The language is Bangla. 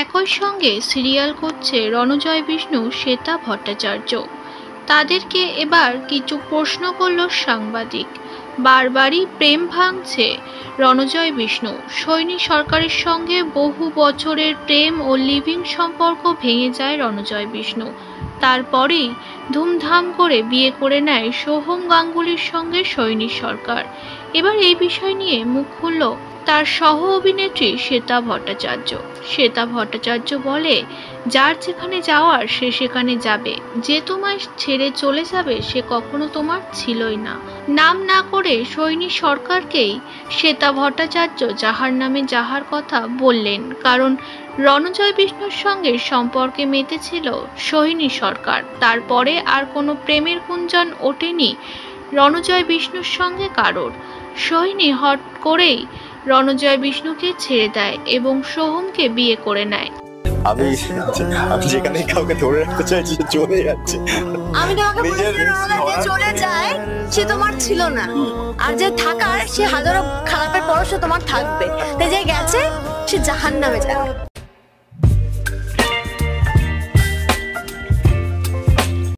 একই সঙ্গে সিরিয়াল করছে রণজয় বিষ্ণু, শ্বেতা ভট্টাচার্য। তাদেরকে এবার কিছু প্রশ্ন করল সাংবাদিক। বারবারই প্রেম ভাঙছে রণজয় বিষ্ণু। সৈনী সরকারের সঙ্গে বহু বছরের প্রেম ও লিভিং সম্পর্ক ভেঙে যায় রণজয় বিষ্ণু। তারপরেই ধুমধাম করে বিয়ে করে নেয় সোহম গাঙ্গুলির সঙ্গে সৈনী সরকার। এবার এই বিষয় নিয়ে মুখ খুলল তার সহ অভিনেত্রী শ্বেতা ভট্টাচার্য। শ্বেতা ভট্টাচার্য বলে, যার যেখানে যাওয়ার সে সেখানে যাবে, যে তোমায় ছেড়ে চলে যাবে সে কখনো তোমার ছিলই না। নাম না করে সৈনী সরকারকেই শ্বেতা ভট্টাচার্য যাহার নামে যাহার কথা বললেন, কারণ রণজয় বিষ্ণুর সঙ্গে সম্পর্কে মেতেছিল সোহিনী সরকার। তারপরে আর কোনো প্রেমের গুঞ্জন ওঠেনি রণজয় বিষ্ণুর সঙ্গে কারোর। সোহিনী হট করেই রণজয় বিষ্ণুকে ছেড়ে দেয় এবং সোহমকে বিয়ে করে নেয়। আমি যেখানে কাউকে ধরে রাখতে চাইছি চলে যাচ্ছে। আমি তোমাকে বলেছিলাম যে চলে যায় সে তোমার ছিল না, আর যে থাকার সে হাজারো খারাপের পরও সে তোমার থাকবে। তাই যে গেছে সে জাহান্নামে যাবে।